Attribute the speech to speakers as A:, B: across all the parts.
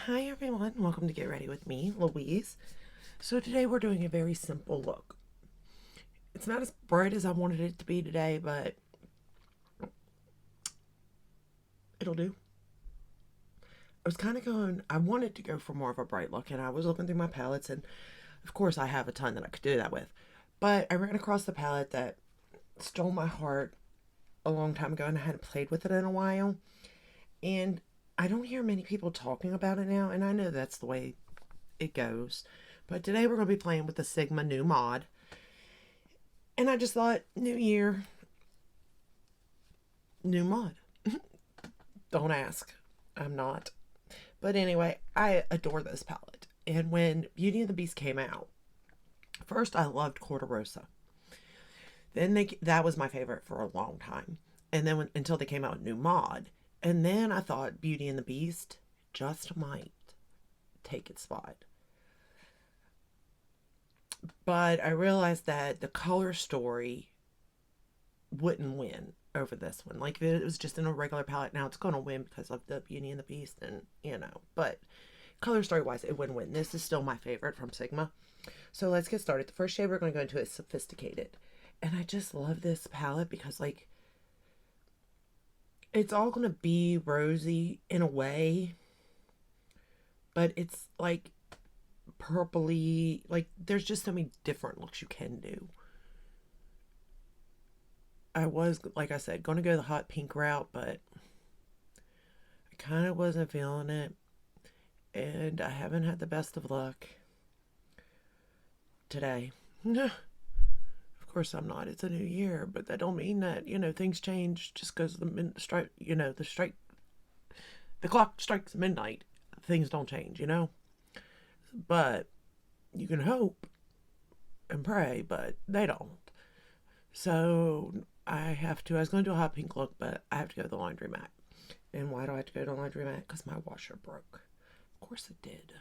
A: Hi everyone, welcome to Get Ready with me, Louise. So today we're doing a very simple look. It's not as bright as I wanted it to be today, but it'll do. I wanted to go for more of a bright look, and I was looking through my palettes, and of course I have a ton that I could do that with. But I ran across the palette that stole my heart a long time ago, and I hadn't played with it in a while. And I don't hear many people talking about it now, and I know that's the way it goes. But today we're going to be playing with the Sigma new mod. And I just thought, new year, new mod. Don't ask. I'm not. But anyway, I adore this palette. And when Beauty and the Beast came out, first I loved Corderosa. That was my favorite for a long time. And then until they came out with new mod. And then I thought Beauty and the Beast just might take its spot. But I realized that the color story wouldn't win over this one. Like, if it was just in a regular palette, now it's going to win because of the Beauty and the Beast, and But color story wise, it wouldn't win. This is still my favorite from Sigma. So let's get started. The first shade we're going to go into is Sophisticated. And I just love this palette because, like, it's all going to be rosy in a way, but it's like purpley. Like, there's just so many different looks you can do. I was, like I said, going to go the hot pink route, but I kind of wasn't feeling it. And I haven't had the best of luck today. Of course I'm not. It's a new year, but that don't mean that, things change just because the clock strikes midnight. Things don't change, But you can hope and pray, but they don't. So I was going to do a hot pink look, but I have to go to the laundromat. And why do I have to go to the laundromat? Because my washer broke. Of course it did.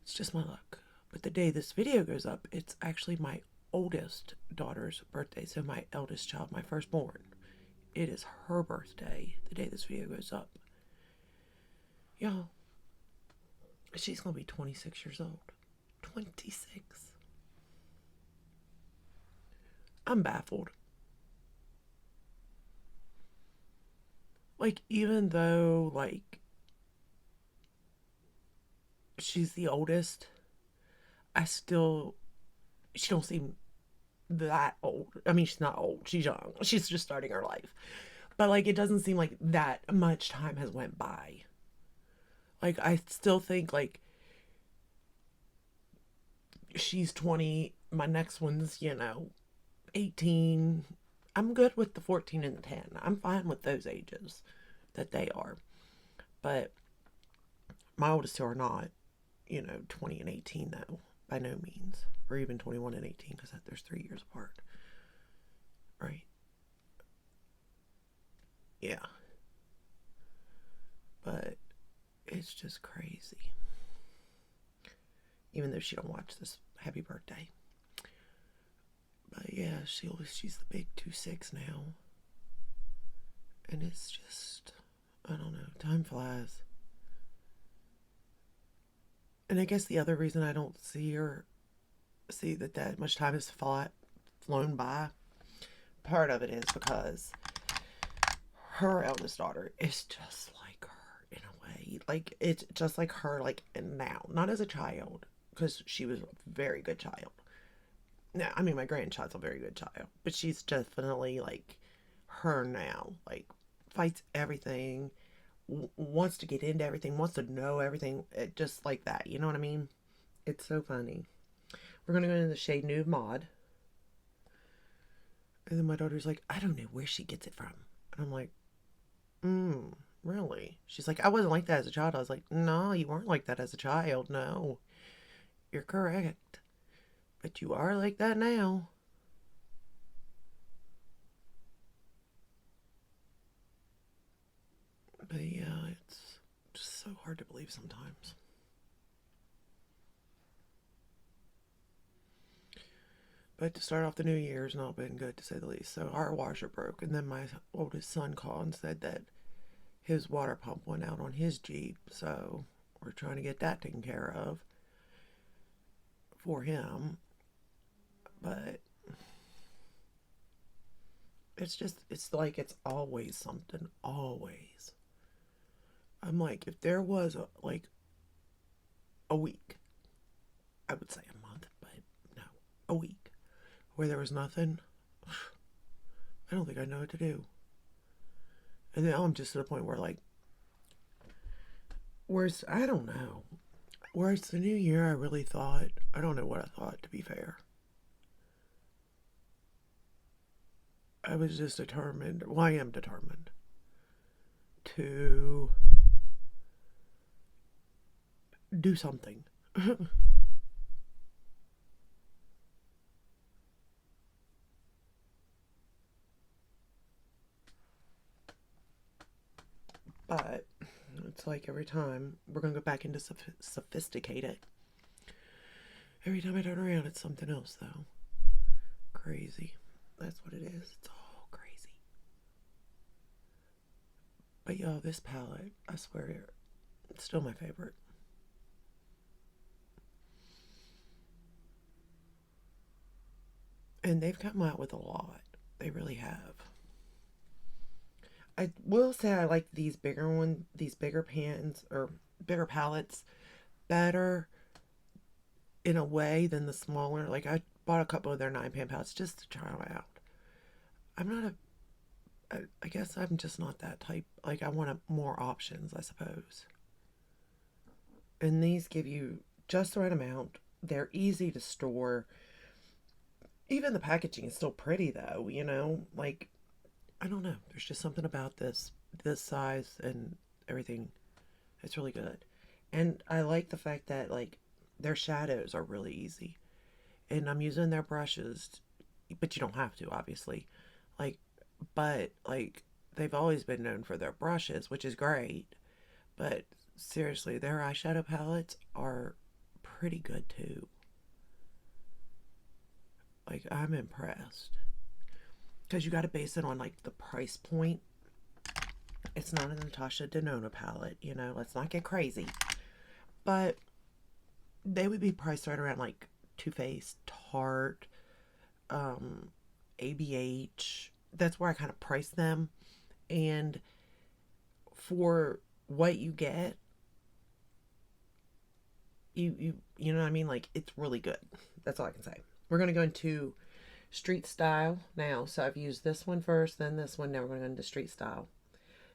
A: It's just my luck. But the day this video goes up, it's actually my oldest daughter's birthday. So my eldest child, my firstborn. It is her birthday the day this video goes up. Y'all, she's going to be 26 years old. 26. I'm baffled. Like, even though, like, she's the oldest, she don't seem that old. I mean, she's not old. She's young. She's just starting her life. But, like, it doesn't seem like that much time has went by. Like, I still think, like, she's 20. My next one's, 18. I'm good with the 14 and the 10. I'm fine with those ages that they are. But my oldest two are not, 20 and 18, though, by no means. Or even 21 and 18, because there's 3 years apart. Right? Yeah. But it's just crazy. Even though she don't watch this, happy birthday. But yeah, she's the big 2-6 now. And it's just, I don't know, time flies. And I guess the other reason I don't see that much time has flown by, part of it is because her eldest daughter is just like her in a way. Like, it's just like her, like, now. Not as a child, because she was a very good child. Now, I mean, my grandchild's a very good child, but she's definitely like her now. Like, fights everything, wants to get into everything, wants to know everything, just like that. You know what I mean? It's so funny. We're gonna go into the shade Nude Mod, and then my daughter's like, I don't know where she gets it from, and I'm like, really? She's like, I wasn't like that as a child. I was like, no, you weren't like that as a child. No, you're correct. But you are like that now. But yeah, it's just so hard to believe sometimes. But to start off the new year has not been good, to say the least. So our washer broke, and then my oldest son called and said that his water pump went out on his Jeep. So we're trying to get that taken care of for him. But it's like it's always something, always. I'm like, if there was like a week, I would say a month, but no, a week where there was nothing, I don't think I know what to do. And now I'm just at a point where like, where's, I don't know. Whereas the new year, I really thought, I don't know what I thought, to be fair. I was just determined, well, I am determined to do something. But it's like every time we're going to go back into sophisticated. Every time I turn around, it's something else, though. Crazy. That's what it is. It's all crazy. But y'all, this palette, I swear, it's still my favorite. And they've come out with a lot. They really have. I will say I like these bigger pans or bigger palettes better in a way than the smaller. Like I bought a couple of their 9-pan palettes just to try them out. I'm not I guess I'm just not that type. Like I want more options, I suppose. And these give you just the right amount. They're easy to store. Even the packaging is still pretty though, you know? Like I don't know. There's just something about this size and everything. It's really good. And I like the fact that like their shadows are really easy. And I'm using their brushes, but you don't have to obviously. Like but like they've always been known for their brushes, which is great. But seriously, their eyeshadow palettes are pretty good too. Like I'm impressed. Because you got to base it on like the price point. It's not a Natasha Denona palette, you know. Let's not get crazy. But they would be priced right around like Too Faced, Tarte, ABH. That's where I kind of price them. And for what you get, you know what I mean? Like it's really good. That's all I can say. We're gonna go into street style now. So I've used this one first, then this one. Now we're going into street style.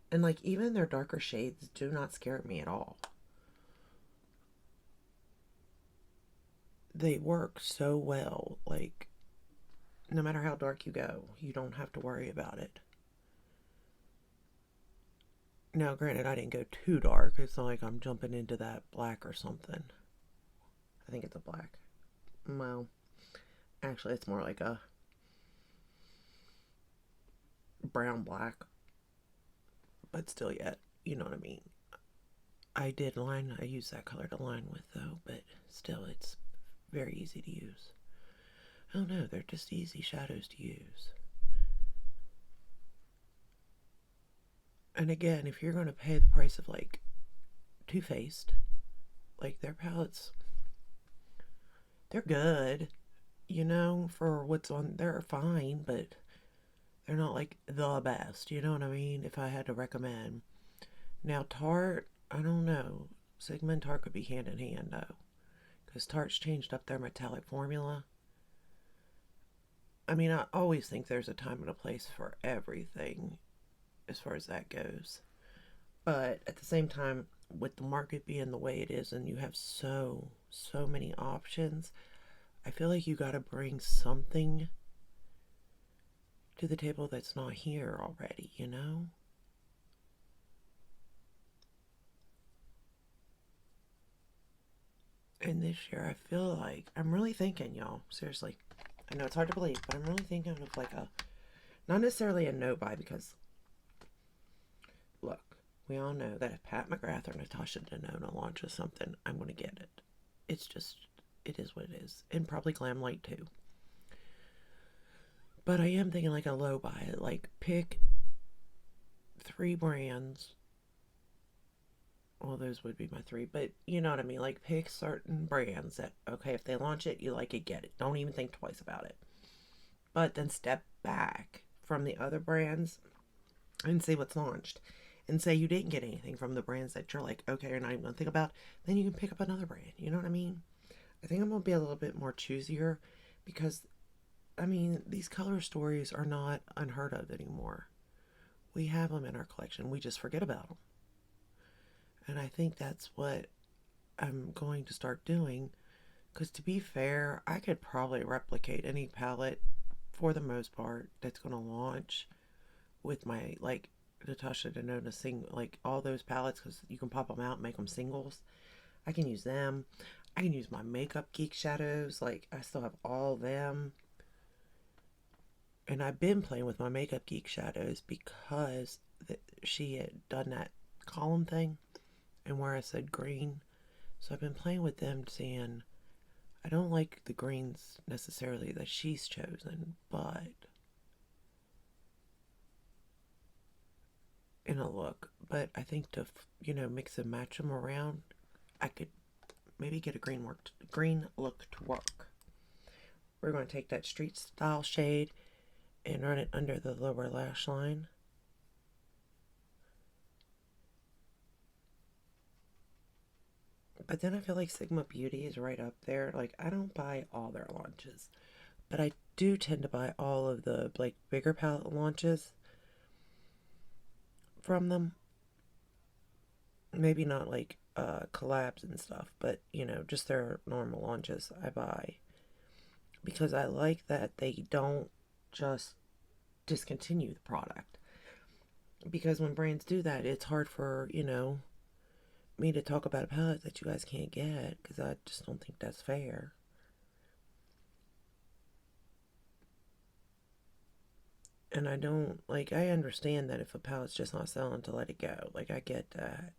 A: And like even their darker shades do not scare me at all. They work so well. Like no matter how dark you go, you don't have to worry about it. Now, granted, I didn't go too dark. It's not like I'm jumping into that black or something. I think it's a black. Well, actually, it's more like a brown black, but still yet, you know what I mean. I use that color to line with though, but still it's very easy to use. I don't know, they're just easy shadows to use. And again, if you're going to pay the price of like Too Faced, like their palettes, they're good, you know, for what's on, they're fine, but they're not like the best, you know what I mean? If I had to recommend. Now, Tarte, I don't know. Sigma and Tarte could be hand in hand though, because Tarte's changed up their metallic formula. I mean, I always think there's a time and a place for everything as far as that goes. But at the same time, with the market being the way it is and you have so many options, I feel like you got to bring something to the table that's not here already, you know? And this year, I feel like I'm really thinking, y'all, seriously. I know it's hard to believe, but I'm really thinking of like a, not necessarily a no buy, because look, we all know that if Pat McGrath or Natasha Denona launches something, I'm going to get it. It's just, it is what it is. And probably Glam Light too. But I am thinking like a low buy. Like pick 3 brands well, those would be my three, but you know what I mean. Like, pick certain brands that, okay, if they launch it, you like it, get it. Don't even think twice about it. But then step back from the other brands and see what's launched. And say you didn't get anything from the brands that you're like, okay, you're not even gonna think about, then you can pick up another brand. You know what I mean? I think I'm gonna be a little bit more choosier because, I mean, these color stories are not unheard of anymore. We have them in our collection. We just forget about them. And I think that's what I'm going to start doing. Because to be fair, I could probably replicate any palette for the most part that's going to launch with my, like, Natasha Denona like all those palettes, because you can pop them out and make them singles. I can use them. I can use my Makeup Geek shadows. Like, I still have all them. And I've been playing with my Makeup Geek shadows because she had done that column thing and where I said green. So I've been playing with them, seeing I don't like the greens necessarily that she's chosen, but in a look. But I think to, mix and match them around, I could maybe get a green look to work. We're going to take that street style shade and run it under the lower lash line. But then I feel like Sigma Beauty is right up there. Like, I don't buy all their launches, but I do tend to buy all of the, like, bigger palette launches from them. Maybe not, like, collabs and stuff, but, just their normal launches I buy. Because I like that they don't just discontinue the product. Because when brands do that, it's hard for, me to talk about a palette that you guys can't get, because I just don't think that's fair. And I don't, like, I understand that if a palette's just not selling, to let it go. Like, I get that.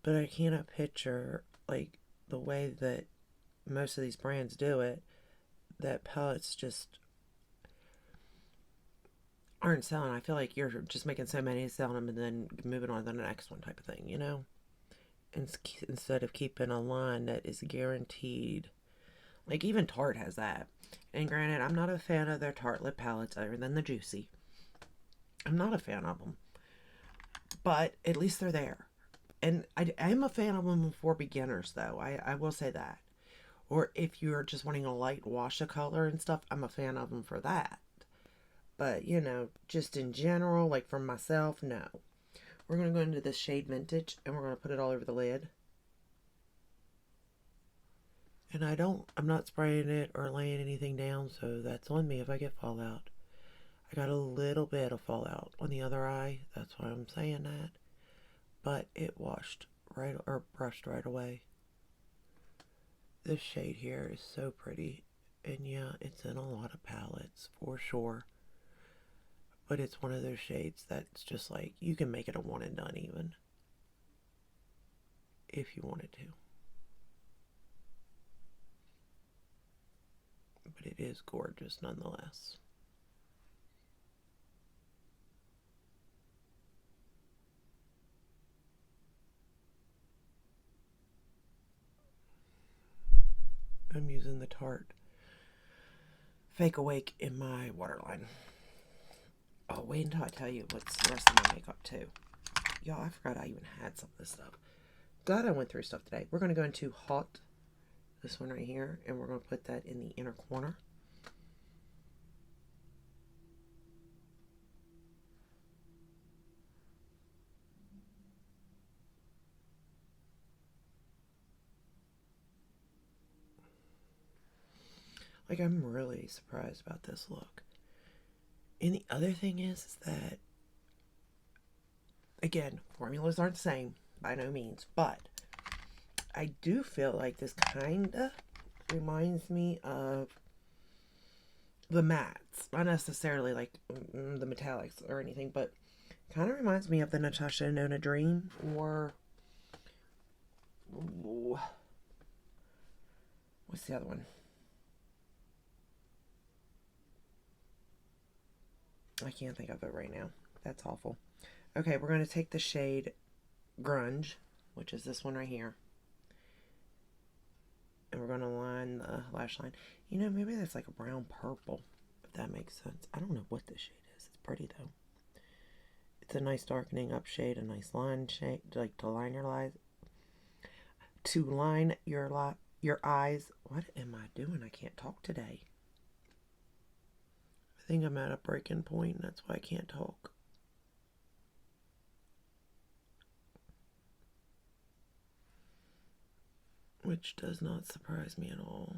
A: But I cannot picture, like, the way that most of these brands do it, that palettes just aren't selling. I feel like you're just making so many, selling them, and then moving on to the next one type of thing, Instead of keeping a line that is guaranteed. Like, even Tarte has that. And granted, I'm not a fan of their Tarte lip palettes other than the Juicy. I'm not a fan of them. But at least they're there. And I am a fan of them for beginners, though. I will say that. Or if you're just wanting a light wash of color and stuff, I'm a fan of them for that. But, just in general, like for myself, no. We're going to go into this shade Vintage, and we're going to put it all over the lid. And I'm not spraying it or laying anything down, so that's on me if I get fallout. I got a little bit of fallout on the other eye, that's why I'm saying that. But it washed right, or brushed right away. This shade here is so pretty. And yeah, it's in a lot of palettes, for sure. But it's one of those shades that's just like, you can make it a one and done even. If you wanted to. But it is gorgeous nonetheless. I'm using the Tarte Fake Awake in my waterline. Oh, wait until I tell you what's the rest of my makeup too. Y'all, I forgot I even had some of this stuff. Glad I went through stuff today. We're going to go into Hot, this one right here, and we're going to put that in the inner corner. Like, I'm really surprised about this look. And the other thing is that, again, formulas aren't the same by no means, but I do feel like this kinda reminds me of the mattes. Not necessarily like the metallics or anything, but kind of reminds me of the Natasha Denona Dream, or what's the other one? I can't think of it right now. That's awful. Okay, we're going to take the shade Grunge, which is this one right here. And we're going to line the lash line. You know, maybe that's like a brown purple, if that makes sense. I don't know what this shade is. It's pretty though. It's a nice darkening up shade, a nice line shade, like to line your eyes. To line your eyes. What am I doing? I can't talk today. I think I'm at a breaking point, and that's why I can't talk. Which does not surprise me at all.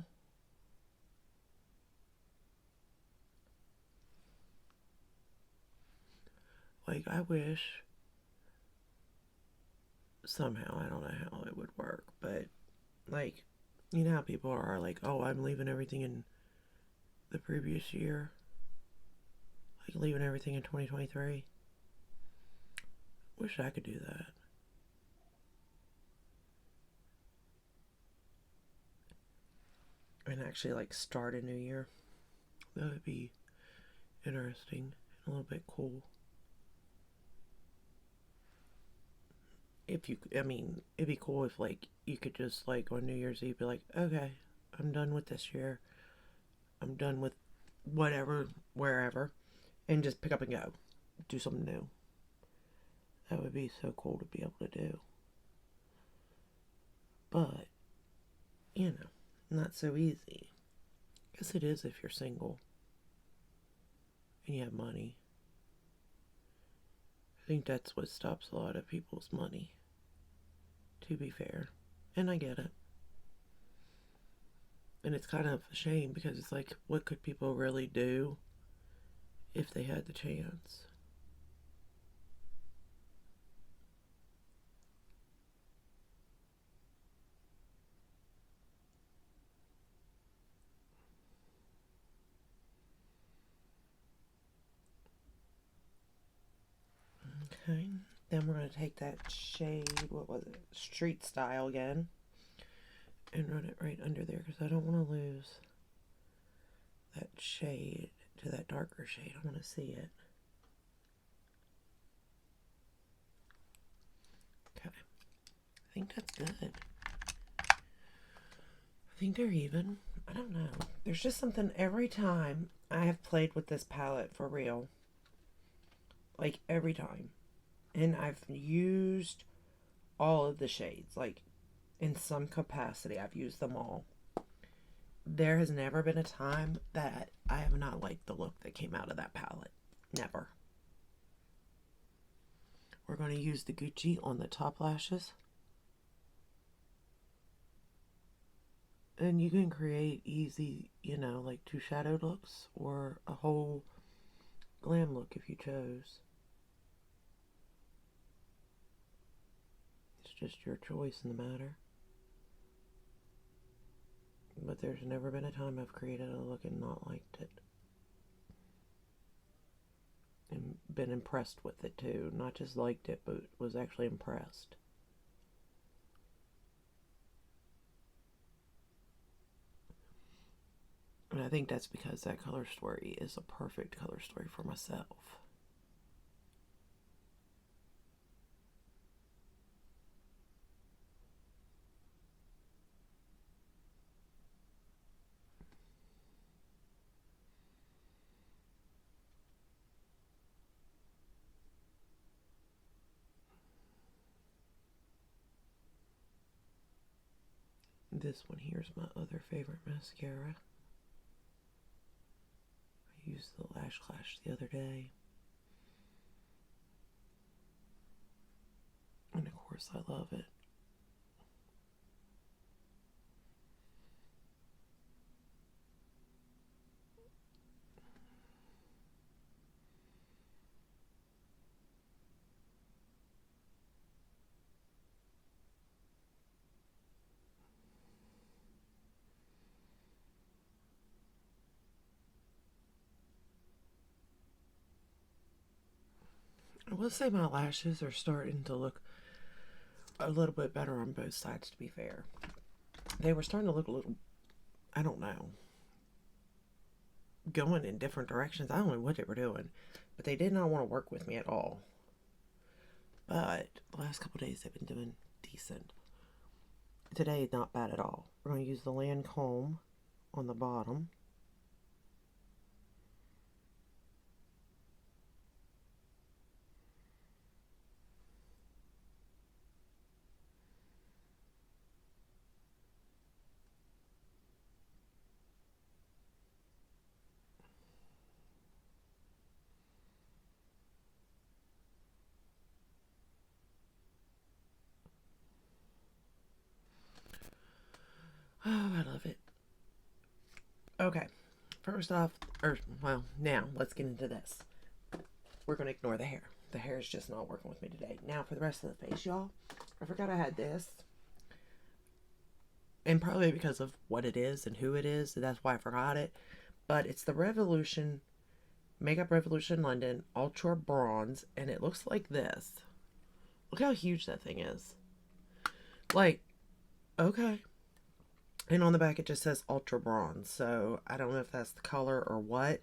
A: Like, I wish somehow, I don't know how it would work, but like, you know how people are like, oh, I'm leaving everything in the previous year, like leaving everything in 2023. Wish I could do that. And actually like start a new year. That would be interesting and a little bit cool. If you, I mean, it'd be cool if like you could just like on New Year's Eve be like, okay, I'm done with this year. I'm done with whatever, wherever, and just pick up and go. Do something new. That would be so cool to be able to do. But, you know, not so easy. Guess it is if you're single and you have money. I think that's what stops a lot of people's money, to be fair. And I get it. And it's kind of a shame because it's like, what could people really do if they had the chance? Okay, then we're going to take that shade, what was it, Street Style again, and run it right under there because I don't want to lose that shade to that darker shade. I want to see it. Okay, I think that's good. I think they're even. I don't know. There's just something every time I have played with this palette for real. Like every time. And I've used all of the shades. Like in some capacity, I've used them all. There has never been a time that I have not liked the look that came out of that palette. Never. We're going to use the Gucci on the top lashes. And you can create easy, you know, like 2 shadowed looks or a whole glam look if you chose. It's just your choice in the matter. But there's never been a time I've created a look and not liked it. And been impressed with it too. Not just liked it, but was actually impressed. And I think that's because that color story is a perfect color story for myself. This one here is my other favorite mascara. I used the Lash Clash the other day. And of course I love it. I will say my lashes are starting to look a little bit better on both sides, to be fair. They were starting to look a little, I don't know, going in different directions. I don't know what they were doing, but they did not want to work with me at all. But the last couple days they've been doing decent. Today, not bad at all. We're going to use the Lancome on the bottom. Oh, I love it. Okay, first off, well, now let's get into this. We're going to ignore the hair. The hair is just not working with me today. Now, for the rest of the face, y'all, I forgot I had this. And probably because of what it is and who it is, that's why I forgot it. But it's the Revolution, Makeup Revolution London Ultra Bronze, and it looks like this. Look how huge that thing is. Like, okay. And on the back it just says Ultra Bronze, so I don't know if that's the color or what,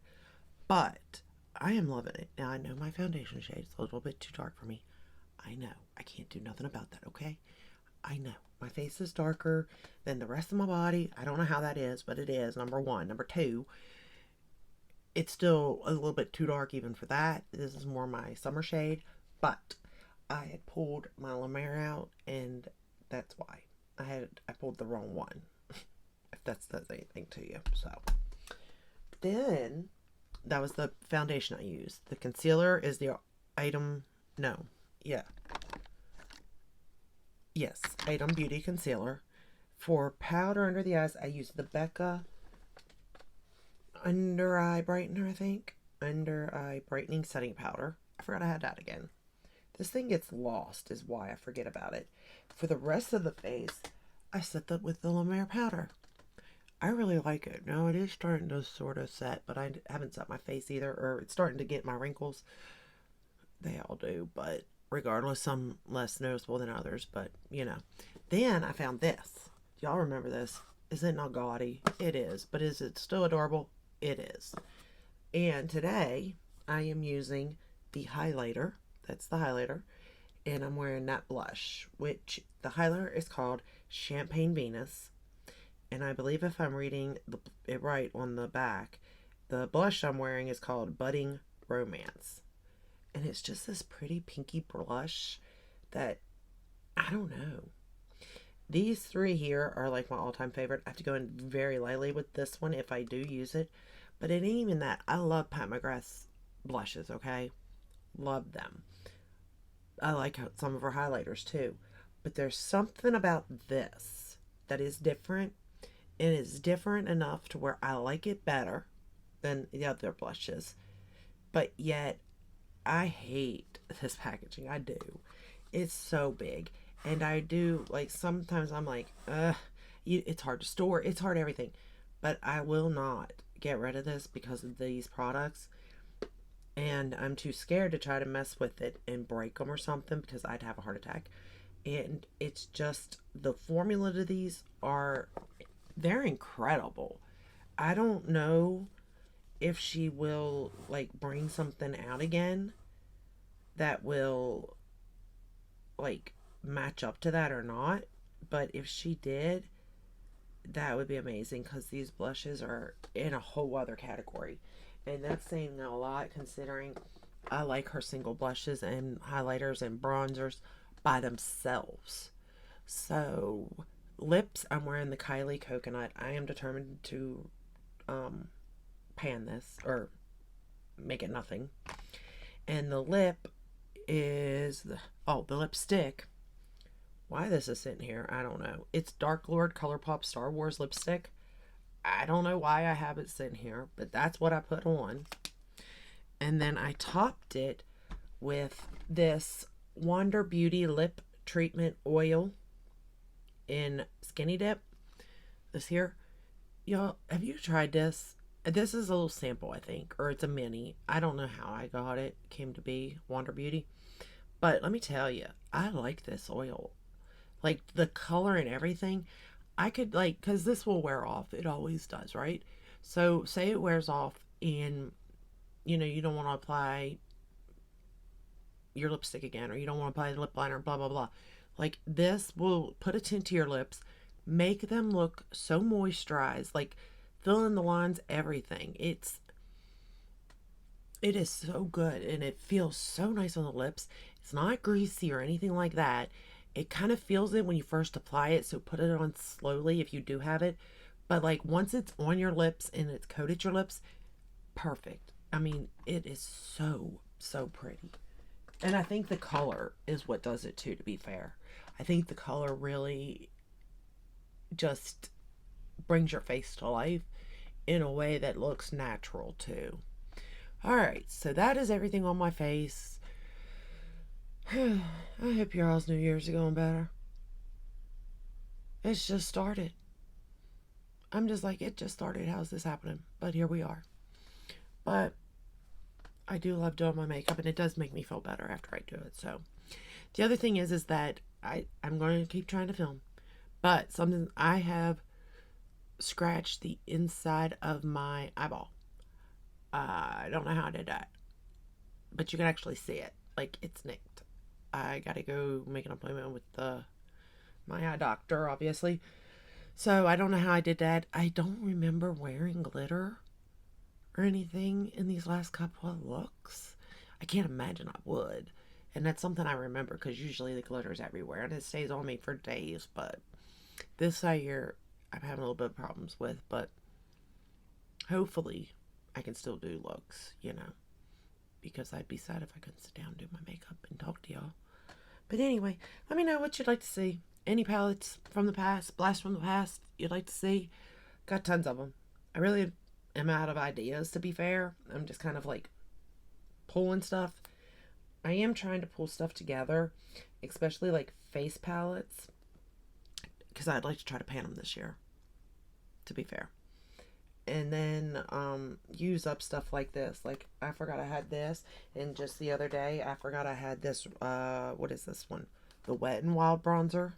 A: but I am loving it. Now, I know my foundation shade is a little bit too dark for me. I know. I can't do nothing about that, okay? I know. My face is darker than the rest of my body. I don't know how that is, but it is, number one. Number two, it's still a little bit too dark even for that. This is more my summer shade, but I had pulled my La Mer out, and that's why. I pulled the wrong one, if that says anything to you. So then that was the foundation I used. The concealer is the item, no, yeah. Yes, Item Beauty Concealer. For powder under the eyes, I used the Becca Under Eye Brightener, I think. Under Eye Brightening Setting Powder. I forgot I had that again. This thing gets lost is why I forget about it. For the rest of the face, I set that with the La Mer powder. I really like it. Now, it is starting to sort of set, but I haven't set my face either, or it's starting to get my wrinkles. They all do, but regardless, some less noticeable than others, but you know. Then I found this. Y'all remember this? Is it not gaudy? It is, but is it still adorable? It is. And today I am using the highlighter. That's the highlighter. And I'm wearing that blush, which the highlighter is called Champagne Venus. And I believe if I'm reading it right on the back, the blush I'm wearing is called Budding Romance. And it's just this pretty pinky blush that, I don't know. These three here are like my all-time favorite. I have to go in very lightly with this one if I do use it. But it ain't even that. I love Pat McGrath's blushes, okay? Love them. I like some of her highlighters too. But there's something about this that is different. It is different enough to where I like it better than the other blushes. But yet, I hate this packaging. I do. It's so big. And I do, like, sometimes I'm like, it's hard to store. It's hard everything. But I will not get rid of this because of these products. And I'm too scared to try to mess with it and break them or something because I'd have a heart attack. And it's just, the formula to these they're incredible. I don't know if she will, like, bring something out again that will, like, match up to that or not. But if she did, that would be amazing because these blushes are in a whole other category. And that's saying a lot considering I like her single blushes and highlighters and bronzers by themselves. So, lips, I'm wearing the Kylie Coconut. I am determined to pan this or make it nothing. And the lip is the lipstick. Why this is sitting here, I don't know. It's Dark Lord ColourPop Star Wars lipstick. I don't know why I have it sitting here, but that's what I put on. And then I topped it with this Wander Beauty Lip Treatment Oil in Skinny Dip. This here. Y'all, have you tried this? This is a little sample, I think, or it's a mini. I don't know how I got it. Came to be Wander Beauty. But let me tell you, I like this oil. Like, the color and everything. I could, like, because this will wear off. It always does, right? So, say it wears off and, you know, you don't want to apply your lipstick again, or you don't want to apply the lip liner, blah, blah, blah. Like, this will put a tint to your lips, make them look so moisturized, like fill in the lines, everything. It is so good, and it feels so nice on the lips. It's not greasy or anything like that. It kind of feels it when you first apply it, so put it on slowly if you do have it. But like once it's on your lips and it's coated your lips, perfect. I mean, it is so, so pretty. And I think the color is what does it too, to be fair. I think the color really just brings your face to life in a way that looks natural too. All right, so that is everything on my face. I hope your all's New Year's are going better. It's just started. I'm just like, it just started. How's this happening? But here we are. But I do love doing my makeup, and it does make me feel better after I do it. So the other thing is that I'm going to keep trying to film. But something, I have scratched the inside of my eyeball. I don't know how I did that, but you can actually see it. Like, it's nicked. I gotta go make an appointment with my eye doctor, obviously. So I don't know how I did that. I don't remember wearing glitter or anything in these last couple of looks. I can't imagine I would. And that's something I remember, because usually the glitter's everywhere and it stays on me for days. But this eye here, I'm having a little bit of problems with. But hopefully I can still do looks, because I'd be sad if I couldn't sit down and do my makeup and talk to y'all. But anyway, let me know what you'd like to see. Any palettes from the past, blast from the past you'd like to see. Got tons of them. I really am out of ideas, to be fair. I'm just kind of like pulling stuff. I am trying to pull stuff together, especially like face palettes, because I'd like to try to pan them this year, to be fair. And then use up stuff like this. Like, I forgot I had this, and just the other day I forgot I had this, what is this one, the Wet n Wild bronzer.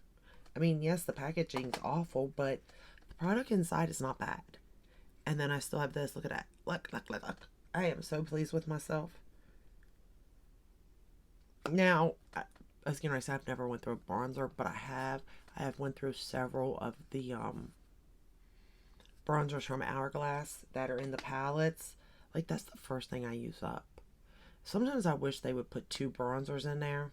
A: I mean, yes, the packaging's awful, but the product inside is not bad. And then I still have this. Look at that. Look. I am so pleased with myself. Now, as you know, I said I've never went through a bronzer, but I have went through several of the bronzers from Hourglass that are in the palettes. Like, that's the first thing I use up. Sometimes I wish they would put 2 bronzers in there,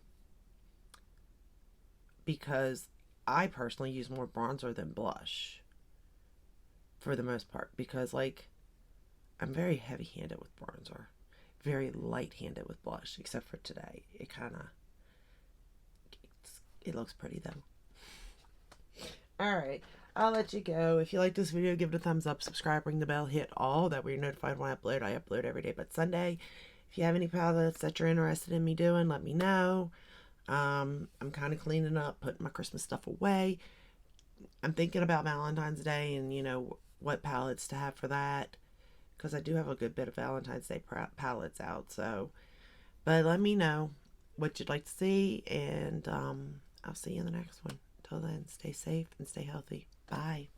A: because I personally use more bronzer than blush for the most part, because like I'm very heavy-handed with bronzer, very light-handed with blush, except for today. It looks pretty though. All right, I'll let you go. If you like this video, give it a thumbs up, subscribe, ring the bell, hit all, that way you're notified when I upload. I upload every day but Sunday. If you have any palettes that you're interested in me doing, let me know. I'm kind of cleaning up, putting my Christmas stuff away. I'm thinking about Valentine's Day and, what palettes to have for that, because I do have a good bit of Valentine's Day palettes out. So, but let me know what you'd like to see, and I'll see you in the next one. Till then, stay safe and stay healthy. Bye.